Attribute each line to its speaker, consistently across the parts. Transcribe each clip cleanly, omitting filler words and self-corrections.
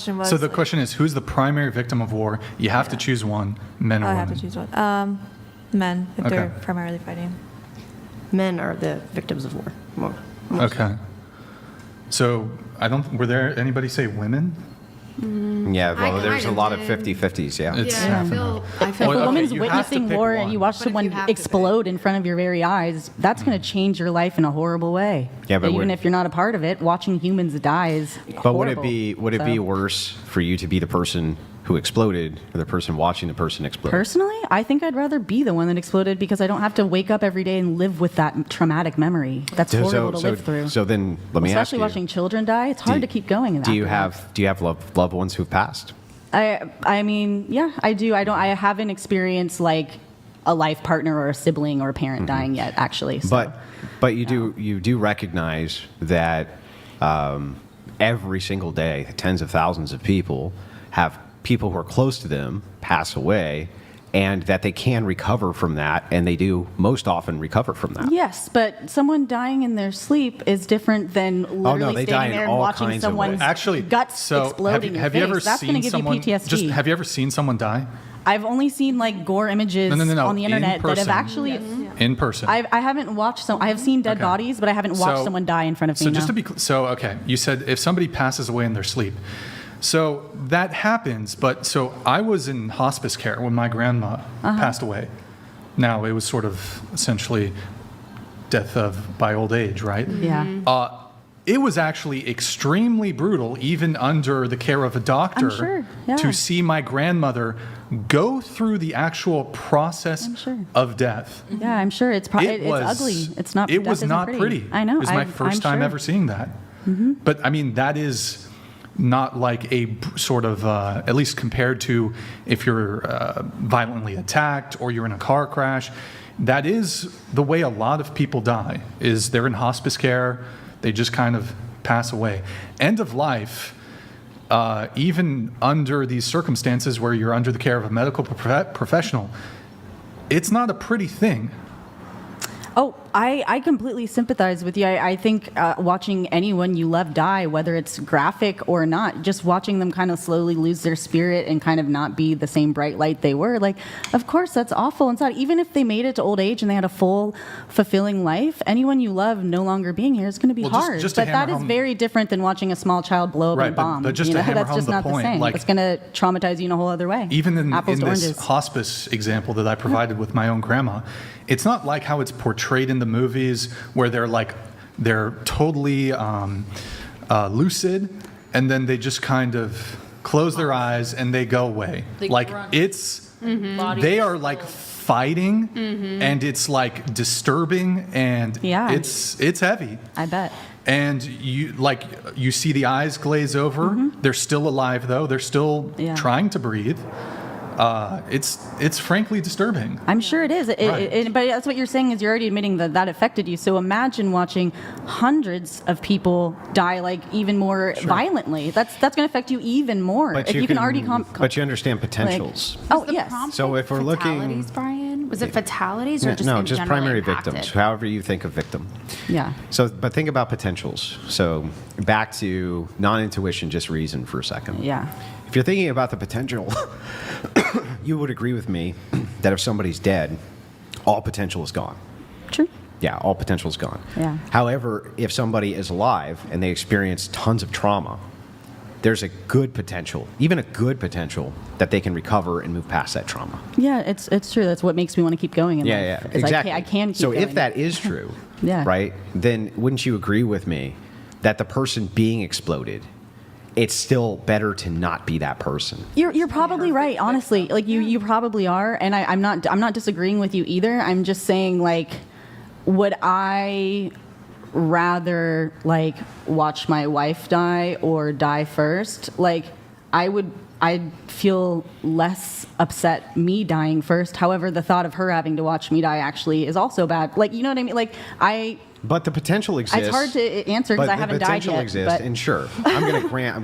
Speaker 1: So the question is, who's the primary victim of war? You have to choose one, men or
Speaker 2: I
Speaker 1: women.
Speaker 2: have to choose one. Men, if
Speaker 1: Okay.
Speaker 2: they're primarily fighting.
Speaker 3: Men are the victims of war.
Speaker 1: Okay. So were there anybody say women?
Speaker 4: Yeah, well,
Speaker 5: I
Speaker 4: there's a
Speaker 5: kind of
Speaker 4: lot of
Speaker 5: did.
Speaker 4: 50-50s, yeah.
Speaker 1: It's-
Speaker 5: Yeah, I
Speaker 1: Yeah.
Speaker 5: feel
Speaker 6: If a
Speaker 1: Okay,
Speaker 6: woman's
Speaker 1: you have to
Speaker 6: witnessing
Speaker 1: pick
Speaker 6: war
Speaker 1: one.
Speaker 6: and you watch
Speaker 5: But if you
Speaker 6: someone
Speaker 5: have to
Speaker 6: explode in front of your very eyes, that's going to change your life in a horrible way.
Speaker 4: Yeah, but
Speaker 6: even
Speaker 4: would-
Speaker 6: if you're not a part of it, watching humans die is
Speaker 4: But would it
Speaker 6: horrible.
Speaker 4: be
Speaker 6: So,
Speaker 4: worse for you to be the person who exploded or the person watching the person explode?
Speaker 6: Personally, I think I'd rather be the one that exploded because I don't have to wake up every day and live with that traumatic memory. That's horrible to live through.
Speaker 4: So then let me ask
Speaker 6: Especially
Speaker 4: you.
Speaker 6: watching children die, it's hard to keep going. In that
Speaker 4: Do you
Speaker 6: way.
Speaker 4: have loved ones who've passed?
Speaker 6: I mean, yeah, I do. I haven't experienced like a life partner or a sibling or a parent dying yet, actually. So.
Speaker 4: But you do recognize that every single day, tens of thousands of people have people who are close to them pass away, and that they can recover from that, and they do most often recover from that.
Speaker 6: Yes, but someone dying in their sleep is different than literally
Speaker 4: they die
Speaker 6: standing
Speaker 4: in
Speaker 6: there and
Speaker 4: all
Speaker 6: watching
Speaker 4: kinds of
Speaker 6: someone's
Speaker 4: ways.
Speaker 1: Actually,
Speaker 6: guts
Speaker 1: so
Speaker 6: exploding
Speaker 1: have
Speaker 6: in
Speaker 1: you
Speaker 6: your
Speaker 1: ever
Speaker 6: face. That's going
Speaker 1: seen
Speaker 6: to give
Speaker 1: someone?
Speaker 6: you PTSD.
Speaker 1: Have you ever seen someone die
Speaker 6: I've only seen like gore images
Speaker 1: No,
Speaker 6: on the
Speaker 1: in
Speaker 6: internet that have
Speaker 1: person.
Speaker 6: actually.
Speaker 1: in person?
Speaker 6: I haven't watched some. I have seen dead
Speaker 1: Okay.
Speaker 6: bodies, but I haven't watched
Speaker 1: So-
Speaker 6: someone die in front of me.
Speaker 1: So just
Speaker 6: no.
Speaker 1: to be okay, you said if somebody passes away in their sleep. So that happens, but so I was in hospice care when my grandma passed away. Now it was sort of essentially death by old age, right?
Speaker 6: Yeah.
Speaker 1: It was actually extremely brutal, even under the care of a doctor,
Speaker 6: I'm sure, yeah.
Speaker 1: to see my grandmother go through the actual process
Speaker 6: I'm sure.
Speaker 1: of death.
Speaker 6: Yeah, I'm sure it's it's ugly. It's not.
Speaker 1: It
Speaker 6: death
Speaker 1: was
Speaker 6: isn't
Speaker 1: not pretty.
Speaker 6: I know.
Speaker 1: It was my
Speaker 6: I'm
Speaker 1: 1st time
Speaker 6: sure.
Speaker 1: ever seeing that. But I mean, that is not like a sort of, at least compared to if you're violently attacked or you're in a car crash. That is the way a lot of people die. Is they're in hospice care. They just kind of pass away. End of life. Even under these circumstances where you're under the care of a medical professional, it's not a pretty thing.
Speaker 6: Oh, I completely sympathize with you. I think watching anyone you love die, whether it's graphic or not, just watching them kind of slowly lose their spirit and kind of not be the same bright light they were, like, of course, that's awful and sad. Even if they made it to old age and they had a full, fulfilling life, anyone you love no longer being here is going to be
Speaker 1: Well,
Speaker 6: hard.
Speaker 1: just to
Speaker 6: But that
Speaker 1: hammer
Speaker 6: is
Speaker 1: home-
Speaker 6: very different than watching a small child blow up
Speaker 1: Right,
Speaker 6: in a bomb.
Speaker 1: but just
Speaker 6: you
Speaker 1: to
Speaker 6: know,
Speaker 1: hammer
Speaker 6: that's
Speaker 1: home
Speaker 6: just
Speaker 1: the
Speaker 6: not
Speaker 1: point,
Speaker 6: the same.
Speaker 1: like-
Speaker 6: It's going to traumatize you in a whole other way.
Speaker 1: Even in
Speaker 6: Apples to
Speaker 1: this
Speaker 6: oranges.
Speaker 1: hospice example that I provided with my own grandma, it's not like how it's portrayed in the movies where they're totally lucid and then they just kind of close their eyes and they go away. Like it's, they are like fighting and it's like disturbing and
Speaker 6: Yeah.
Speaker 1: it's heavy.
Speaker 6: I bet.
Speaker 1: And you see the eyes glaze over. They're still alive though. They're still
Speaker 6: Yeah.
Speaker 1: trying to breathe. It's frankly disturbing.
Speaker 6: I'm sure it is.
Speaker 1: Right.
Speaker 6: But that's what you're saying is you're already admitting that that affected you. So imagine watching hundreds of people die like even more violently. That's going to affect you even more.
Speaker 4: But
Speaker 6: if you can already
Speaker 4: but you understand potentials.
Speaker 6: oh
Speaker 5: The
Speaker 6: yes.
Speaker 5: prompt
Speaker 4: So if we're looking-
Speaker 5: fatalities, Brian, was it fatalities or just
Speaker 4: no,
Speaker 5: in
Speaker 4: just
Speaker 5: general
Speaker 4: primary
Speaker 5: impacted?
Speaker 4: victims, however you think of victim.
Speaker 6: Yeah.
Speaker 4: So, but think about potentials. So back to non-intuition, just reason for a second.
Speaker 6: Yeah.
Speaker 4: If you're thinking about the potential, you would agree with me that if somebody's dead, all potential is gone.
Speaker 6: True.
Speaker 4: Yeah, all potential is gone.
Speaker 6: Yeah.
Speaker 4: However, if somebody is alive and they experience tons of trauma, there's a good potential, even a good potential, that they can recover and move past that trauma.
Speaker 6: Yeah, it's true. That's what makes me want to keep going in life.
Speaker 4: Yeah,
Speaker 6: It's
Speaker 4: exactly.
Speaker 6: Like, hey, I can keep
Speaker 4: so
Speaker 6: going.
Speaker 4: if that is true,
Speaker 6: Yeah.
Speaker 4: right, then wouldn't you agree with me that the person being exploded, it's still better to not be that person?
Speaker 6: You're probably right, honestly. Like you probably are, and I'm not disagreeing with you either. I'm just saying, like, would I rather like watch my wife die or die first? Like, I'd feel less upset me dying first. However, the thought of her having to watch me die actually is also bad. Like, you know what I mean? Like,
Speaker 4: But the potential exists.
Speaker 6: it's hard to answer because
Speaker 4: But
Speaker 6: I
Speaker 4: the
Speaker 6: haven't died
Speaker 4: potential
Speaker 6: yet.
Speaker 4: exists,
Speaker 6: But
Speaker 4: and sure, I'm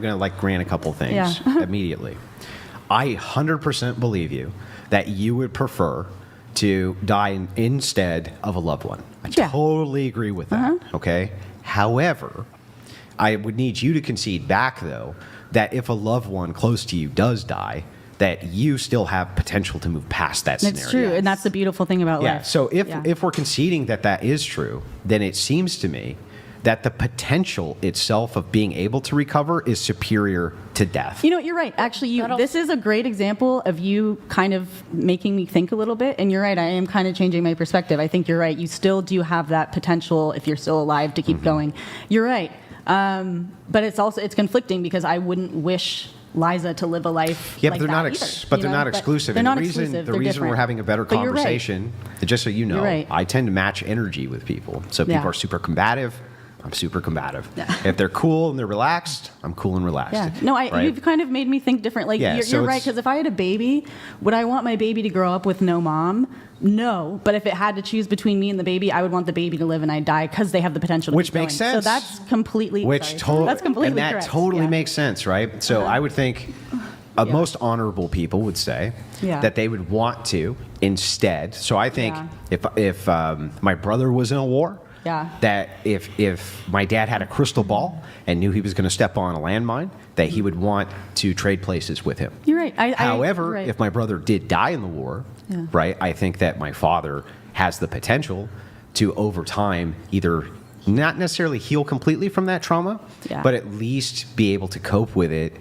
Speaker 4: gonna grant a couple things
Speaker 6: Yeah.
Speaker 4: immediately. I 100% believe you that you would prefer to die instead of a loved one. I
Speaker 6: Yeah.
Speaker 4: totally agree with that. Okay. However, I would need you to concede back though that if a loved one close to you does die, that you still have potential to move past that scenario.
Speaker 6: It's true, and that's the beautiful thing about
Speaker 4: Yeah.
Speaker 6: life.
Speaker 4: So if we're conceding that that is true, then it seems to me that the potential itself of being able to recover is superior to death.
Speaker 6: You know, you're right. Actually, this is a great example of you kind of making me think a little bit. And you're right. I am kind of changing my perspective. I think you're right. You still do have that potential if you're still alive to keep going. You're right. But it's conflicting because I wouldn't wish Liza to live a life
Speaker 4: Yeah,
Speaker 6: like
Speaker 4: but they're
Speaker 6: that
Speaker 4: not.
Speaker 6: either,
Speaker 4: But
Speaker 6: you
Speaker 4: they're
Speaker 6: know?
Speaker 4: not
Speaker 6: But
Speaker 4: exclusive.
Speaker 6: They're
Speaker 4: And
Speaker 6: not
Speaker 4: the reason
Speaker 6: exclusive.
Speaker 4: the
Speaker 6: They're
Speaker 4: reason we're
Speaker 6: different.
Speaker 4: having a better
Speaker 6: But you're right.
Speaker 4: conversation, just so you know,
Speaker 6: You're right.
Speaker 4: I tend to match energy with people. So if people
Speaker 6: Yeah.
Speaker 4: are super combative, I'm super combative.
Speaker 6: Yeah.
Speaker 4: If they're cool and they're relaxed, I'm cool and relaxed.
Speaker 6: Yeah. No,
Speaker 4: right?
Speaker 6: you've kind of made me think different. Like,
Speaker 4: Yeah, so
Speaker 6: you're right,
Speaker 4: it's-
Speaker 6: because if I had a baby, would I want my baby to grow up with no mom? No. But if it had to choose between me and the baby, I would want the baby to live and I die because they have the potential to
Speaker 4: Which
Speaker 6: keep
Speaker 4: makes
Speaker 6: going.
Speaker 4: sense.
Speaker 6: So that's completely
Speaker 4: Which
Speaker 6: sorry. That's completely
Speaker 4: and that
Speaker 6: correct.
Speaker 4: totally
Speaker 6: Yeah.
Speaker 4: makes sense, right? So I would think most honorable people would say
Speaker 6: Yeah.
Speaker 4: that they would want to instead. So I think
Speaker 6: Yeah.
Speaker 4: if my brother was in a war,
Speaker 6: Yeah.
Speaker 4: that if my dad had a crystal ball and knew he was going to step on a landmine, that he would want to trade places with him.
Speaker 6: You're right.
Speaker 4: However,
Speaker 6: right.
Speaker 4: if my brother did die in the war,
Speaker 6: Yeah.
Speaker 4: right, I think that my father has the potential to, over time, either not necessarily heal completely from that trauma,
Speaker 6: Yeah.
Speaker 4: but at least be able to cope with it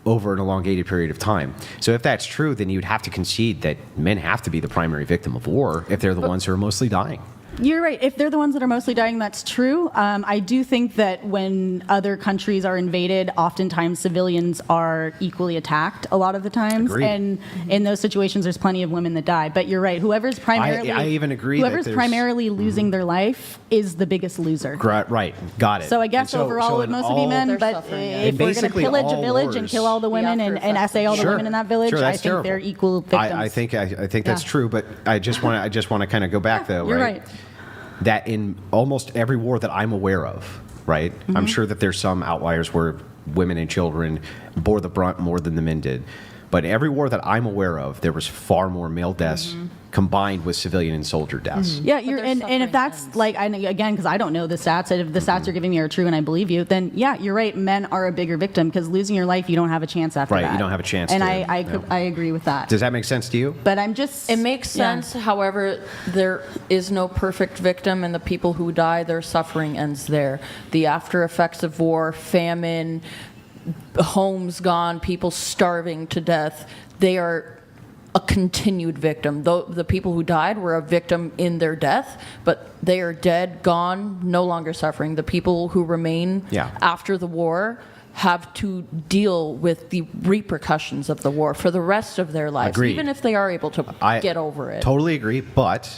Speaker 4: over an elongated period of time. So if that's true, then you'd have to concede that men have to be the primary victim of war if they're the ones who are mostly dying.
Speaker 6: You're right. If they're the ones that are mostly dying, that's true. I do think that when other countries are invaded, oftentimes civilians are equally attacked a lot of the times.
Speaker 4: Agreed.
Speaker 6: And in those situations, there's plenty of women that die. But you're right. Whoever's primarily,
Speaker 4: I even agree that
Speaker 6: whoever's
Speaker 4: there's-
Speaker 6: primarily losing their life is the biggest loser.
Speaker 4: Right, got it.
Speaker 6: So I guess
Speaker 4: And
Speaker 6: overall it would
Speaker 4: in
Speaker 6: mostly be
Speaker 4: all-
Speaker 6: men,
Speaker 2: They're
Speaker 6: but
Speaker 2: suffering, yeah.
Speaker 6: if
Speaker 4: And
Speaker 6: we're going to
Speaker 4: basically
Speaker 6: pillage a
Speaker 4: all
Speaker 6: village and
Speaker 4: wars-
Speaker 6: kill all the women
Speaker 2: after
Speaker 6: and
Speaker 2: effects.
Speaker 6: essay all the
Speaker 4: Sure.
Speaker 6: women in that village,
Speaker 4: Sure,
Speaker 6: I
Speaker 4: that's
Speaker 6: think
Speaker 4: terrible.
Speaker 6: they're equal victims.
Speaker 4: I think that's
Speaker 6: Yeah.
Speaker 4: true, but I just want to kind of go back though,
Speaker 6: You're
Speaker 4: right?
Speaker 6: right.
Speaker 4: That in almost every war that I'm aware of, right?
Speaker 6: Mm-hmm.
Speaker 4: I'm sure that there's some outliers where women and children bore the brunt more than the men did. But in every war that I'm aware of, there was far more male deaths
Speaker 6: Mm-hmm.
Speaker 4: combined with civilian and soldier deaths.
Speaker 6: Yeah,
Speaker 2: their
Speaker 6: and if
Speaker 2: suffering
Speaker 6: that's
Speaker 2: ends.
Speaker 6: like, again, because I don't know the stats, and if the stats you're giving me are true and I believe you, then yeah, you're right. Men are a bigger victim because losing your life, you don't have a chance after
Speaker 4: Right,
Speaker 6: that.
Speaker 4: you don't have a chance
Speaker 6: And
Speaker 4: to-
Speaker 6: I agree with that.
Speaker 4: Does that make sense to you?
Speaker 6: But I'm just.
Speaker 2: It makes
Speaker 6: yeah.
Speaker 2: sense. However, there is no perfect victim, and the people who die, their suffering ends there. The after effects of war, famine, homes gone, people starving to death, they are a continued victim. Though the people who died were a victim in their death, but they are dead, gone, no longer suffering. The people who remain
Speaker 4: Yeah.
Speaker 2: after the war have to deal with the repercussions of the war for the rest of their lives,
Speaker 4: Agreed.
Speaker 2: even if they are able to
Speaker 4: I
Speaker 2: get over it.
Speaker 4: Totally agree, but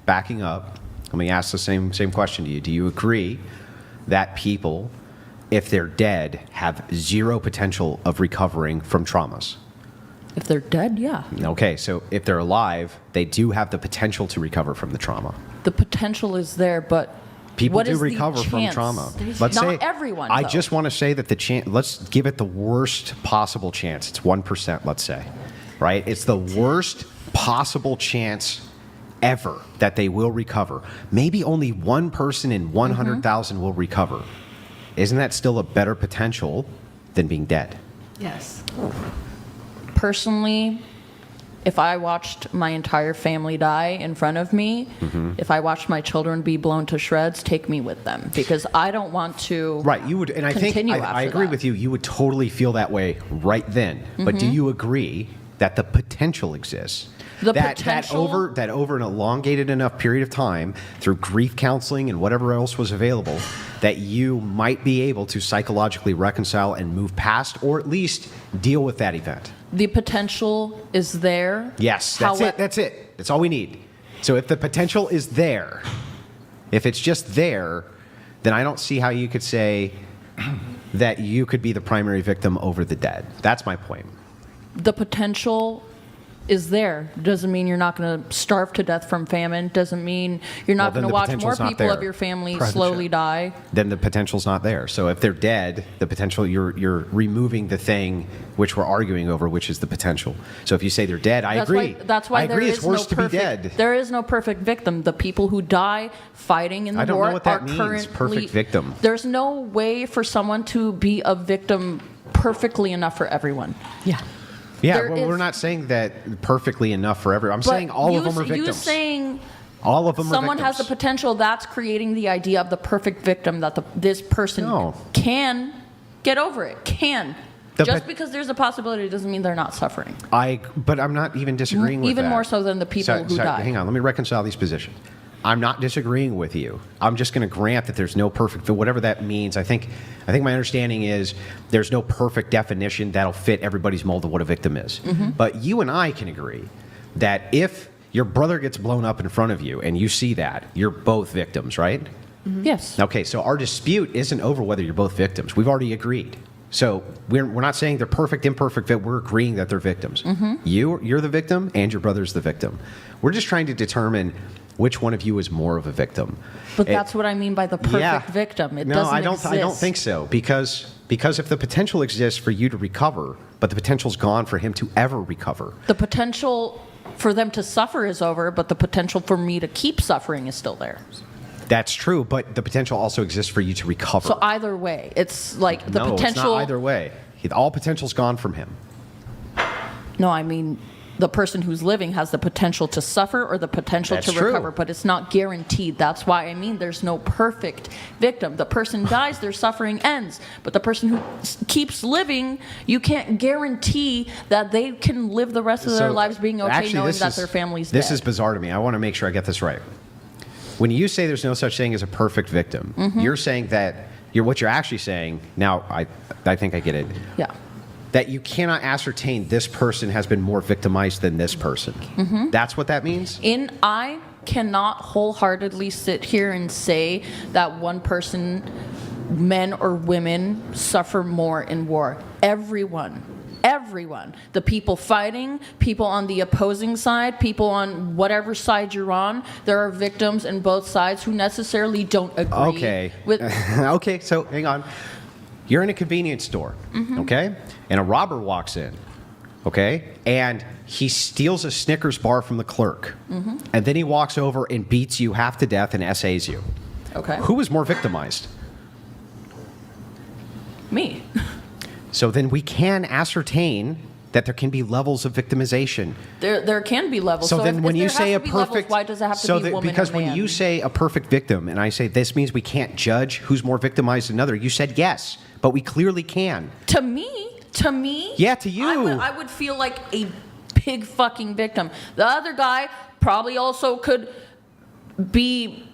Speaker 4: backing up, let me ask the same question to you. Do you agree that people, if they're dead, have zero potential of recovering from traumas?
Speaker 2: If they're dead, yeah.
Speaker 4: Okay, so if they're alive, they do have the potential to recover from the trauma.
Speaker 2: The potential is there, but
Speaker 4: People
Speaker 2: what
Speaker 4: do
Speaker 2: is the
Speaker 4: recover from
Speaker 2: chance?
Speaker 4: trauma.
Speaker 2: Not
Speaker 4: say
Speaker 2: everyone.
Speaker 4: I
Speaker 2: though.
Speaker 4: just want to say that the chance. Let's give it the worst possible chance. It's 1%. Let's say, right? It's the worst possible chance ever that they will recover. Maybe only one person in 100,000 will recover. Isn't that still a better potential than being dead?
Speaker 3: Yes.
Speaker 2: Personally, if I watched my entire family die in front of me, if I watched my children be blown to shreds, take me with them because I don't want to.
Speaker 4: Right, you would, and I think
Speaker 2: Continue
Speaker 4: I
Speaker 2: after
Speaker 4: agree
Speaker 2: that.
Speaker 4: with you. You would totally feel that way right then. But do you agree that the potential exists?
Speaker 2: The
Speaker 4: that
Speaker 2: potential-
Speaker 4: over an elongated enough period of time, through grief counseling and whatever else was available, that you might be able to psychologically reconcile and move past, or at least deal with that event.
Speaker 2: The potential is there.
Speaker 4: Yes, that's it. That's it. That's all we need. So if the potential is there, if it's just there, then I don't see how you could say that you could be the primary victim over the dead. That's my point.
Speaker 2: The potential is there. Doesn't mean you're not going to starve to death from famine. Doesn't mean you're not
Speaker 4: Well, then
Speaker 2: going to
Speaker 4: the
Speaker 2: watch more
Speaker 4: potential's not
Speaker 2: people
Speaker 4: there.
Speaker 2: of your family
Speaker 1: Private
Speaker 2: slowly
Speaker 1: jet.
Speaker 2: die.
Speaker 4: Then the potential's not there. So if they're dead, the potential, you're removing the thing which we're arguing over, which is the potential. So if you say they're dead, I agree.
Speaker 2: That's why
Speaker 4: I
Speaker 2: there
Speaker 4: agree
Speaker 2: is
Speaker 4: it's worse
Speaker 2: no
Speaker 4: to
Speaker 2: perfect,
Speaker 4: be dead.
Speaker 2: There is no perfect victim. The people who die fighting in the
Speaker 4: I don't
Speaker 2: war
Speaker 4: know what that
Speaker 2: are
Speaker 4: means,
Speaker 2: currently
Speaker 4: perfect victim.
Speaker 2: There's no way for someone to be a victim perfectly enough for everyone.
Speaker 6: Yeah.
Speaker 4: Yeah,
Speaker 2: There
Speaker 4: well,
Speaker 2: is-
Speaker 4: we're not saying that perfectly enough for everyone. I'm saying all of them are victims.
Speaker 2: You saying
Speaker 4: all of them
Speaker 2: someone
Speaker 4: are
Speaker 2: has the
Speaker 4: victims.
Speaker 2: potential, that's creating the idea of the perfect victim that this person
Speaker 4: No.
Speaker 2: can get over it.
Speaker 4: The
Speaker 2: Just
Speaker 4: pot-
Speaker 2: because there's a possibility doesn't mean they're not suffering.
Speaker 4: But I'm not even disagreeing with that.
Speaker 2: Even more so than the people who die.
Speaker 4: Hang on, let me reconcile these positions. I'm not disagreeing with you. I'm just going to grant that there's no perfect, whatever that means. I think my understanding is there's no perfect definition that'll fit everybody's mold of what a victim is.
Speaker 2: Mm-hmm.
Speaker 4: But you and I can agree that if your brother gets blown up in front of you and you see that, you're both victims, right?
Speaker 2: Yes.
Speaker 4: Okay, so our dispute isn't over whether you're both victims. We've already agreed. So we're not saying they're perfect, imperfect, we're agreeing that they're victims. You're the victim and your brother's the victim. We're just trying to determine which one of you is more of a victim.
Speaker 2: But that's what I mean by the perfect victim. It doesn't exist.
Speaker 4: I don't think so because if the potential exists for you to recover, but the potential's gone for him to ever recover.
Speaker 2: The potential for them to suffer is over, but the potential for me to keep suffering is still there.
Speaker 4: That's true, but the potential also exists for you to recover.
Speaker 2: So either way, it's like the
Speaker 4: no,
Speaker 2: potential.
Speaker 4: it's not either way. All potential's gone from him.
Speaker 2: No, I mean the person who's living has the potential to suffer or the potential
Speaker 4: That's
Speaker 2: to
Speaker 4: true.
Speaker 2: recover, but it's not guaranteed. That's why I mean there's no perfect victim. The person dies, their suffering ends. But the person who keeps living, you can't guarantee that they can live the rest of their lives being okay,
Speaker 4: Actually,
Speaker 2: knowing
Speaker 4: this
Speaker 2: that
Speaker 4: is-
Speaker 2: their family's dead.
Speaker 4: This is bizarre to me. I want to make sure I get this right. When you say there's no such thing as a perfect victim, you're saying that what you're actually saying. Now, I think I get it.
Speaker 2: Yeah.
Speaker 4: That you cannot ascertain this person has been more victimized than this person. That's what that means?
Speaker 2: I cannot wholeheartedly sit here and say that one person, men or women, suffer more in war. Everyone. The people fighting, people on the opposing side, people on whatever side you're on, there are victims in both sides who necessarily don't agree
Speaker 4: Okay.
Speaker 2: with.
Speaker 4: Okay, so hang on. You're in a convenience store, okay? And a robber walks in, okay? And he steals a Snickers bar from the clerk. And then he walks over and beats you half to death and essays you.
Speaker 2: Okay.
Speaker 4: Who was more victimized?
Speaker 2: Me.
Speaker 4: So then we can ascertain that there can be levels of victimization.
Speaker 2: There can be levels.
Speaker 4: So
Speaker 2: if-
Speaker 4: then
Speaker 2: if
Speaker 4: when
Speaker 2: there
Speaker 4: you
Speaker 2: has
Speaker 4: say
Speaker 2: to
Speaker 4: a
Speaker 2: be levels,
Speaker 4: perfect
Speaker 2: why does it have to
Speaker 4: so
Speaker 2: be
Speaker 4: that,
Speaker 2: woman
Speaker 4: because
Speaker 2: or
Speaker 4: when
Speaker 2: man?
Speaker 4: you say a perfect victim and I say this means we can't judge who's more victimized than another, you said yes, but we clearly can.
Speaker 2: To me,
Speaker 4: Yeah, to you.
Speaker 2: I would feel like a pig fucking victim. The other guy probably also could be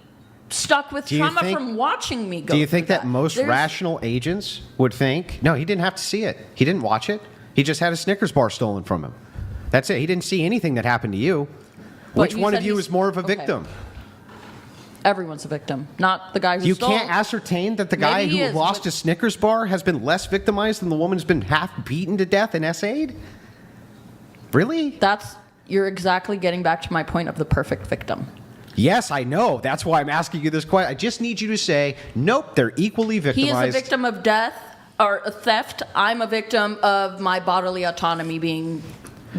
Speaker 2: stuck with
Speaker 4: Do you
Speaker 2: trauma
Speaker 4: think-
Speaker 2: from watching me go
Speaker 4: Do you think
Speaker 2: through
Speaker 4: that most
Speaker 2: There's-
Speaker 4: rational agents would think, no, he didn't have to see it. He didn't watch it. He just had a Snickers bar stolen from him. That's it. He didn't see anything that happened to you.
Speaker 2: But
Speaker 4: Which
Speaker 2: you
Speaker 4: one
Speaker 2: said
Speaker 4: of you
Speaker 2: he's-
Speaker 4: is more of a
Speaker 2: okay.
Speaker 4: victim?
Speaker 2: Everyone's a victim, not the guy who
Speaker 4: You
Speaker 2: stole.
Speaker 4: can't ascertain that the guy
Speaker 2: Maybe he
Speaker 4: who
Speaker 2: is,
Speaker 4: lost
Speaker 2: but-
Speaker 4: a Snickers bar has been less victimized than the woman who's been half beaten to death and essayed? Really?
Speaker 2: You're exactly getting back to my point of the perfect victim.
Speaker 4: Yes, I know. That's why I'm asking you this question. I just need you to say, nope, they're equally
Speaker 2: He
Speaker 4: victimized.
Speaker 2: is a victim of death or a theft. I'm a victim of my bodily autonomy being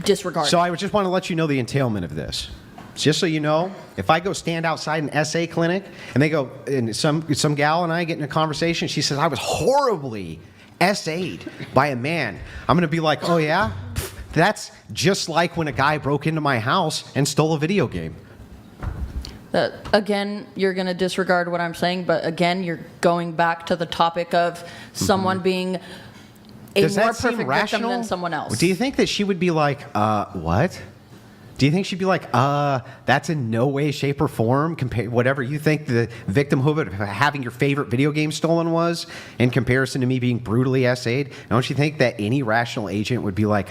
Speaker 2: disregarded.
Speaker 4: So I just want to let you know the entailment of this. Just so you know, if I go stand outside an SA clinic and they go, and some gal and I get in a conversation, she says, I was horribly SA'd by a man. I'm going to be like, oh yeah? Pfft, that's just like when a guy broke into my house and stole a video game.
Speaker 2: Again, you're going to disregard what I'm saying, but again, you're going back to the topic of someone being a
Speaker 4: Does
Speaker 2: more
Speaker 4: that seem
Speaker 2: perfect
Speaker 4: rational?
Speaker 2: victim than someone else.
Speaker 4: Do you think that she would be like, what? Do you think she'd be like, that's in no way, shape, or form, whatever you think the victimhood of having your favorite video game stolen was in comparison to me being brutally SA'd? Don't you think that any rational agent would be like,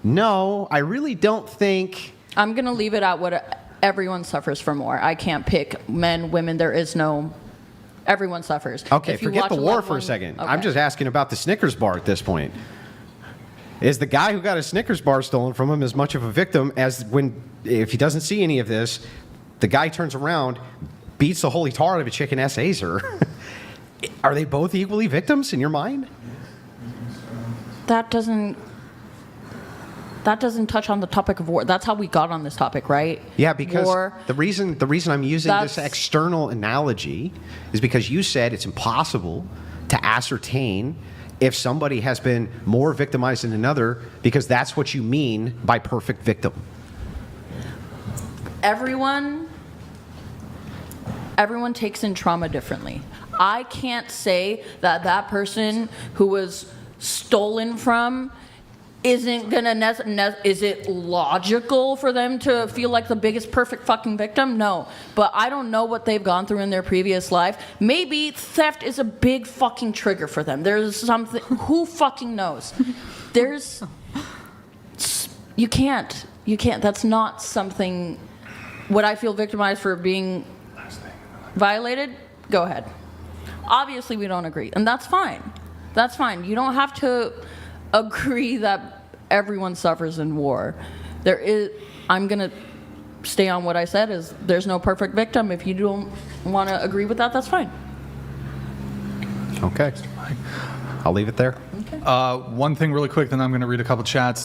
Speaker 4: no, I really don't think...
Speaker 2: I'm going to leave it at what everyone suffers from war. I can't pick men, women. There is no... Everyone suffers.
Speaker 4: Okay,
Speaker 2: If you
Speaker 4: forget
Speaker 2: watch
Speaker 4: the
Speaker 2: a
Speaker 4: war
Speaker 2: loved
Speaker 4: for a
Speaker 2: one-
Speaker 4: second.
Speaker 2: Okay.
Speaker 4: I'm just asking about the Snickers bar at this point. Is the guy who got a Snickers bar stolen from him as much of a victim as when, if he doesn't see any of this, the guy turns around, beats the holy tar out of a chick and essays her? Are they both equally victims in your mind?
Speaker 2: That doesn't touch on the topic of war. That's how we got on this topic, right?
Speaker 4: Yeah, because
Speaker 2: war.
Speaker 4: the reason I'm using this
Speaker 2: That's-
Speaker 4: external analogy is because you said it's impossible to ascertain if somebody has been more victimized than another, because that's what you mean by perfect victim.
Speaker 2: Everyone takes in trauma differently. I can't say that that person who was stolen from isn't gonna is it logical for them to feel like the biggest perfect fucking victim? No. But I don't know what they've gone through in their previous life. Maybe theft is a big fucking trigger for them. There's something, who fucking knows? You can't, that's not something. Would I feel victimized for being violated? Go ahead. Obviously we don't agree, and that's fine. That's fine. You don't have to agree that everyone suffers in war. I'm going to stay on what I said, is there's no perfect victim. If you don't want to agree with that, that's fine.
Speaker 4: Okay. I'll leave it there.
Speaker 1: One thing really quick, then I'm going to read a couple chats.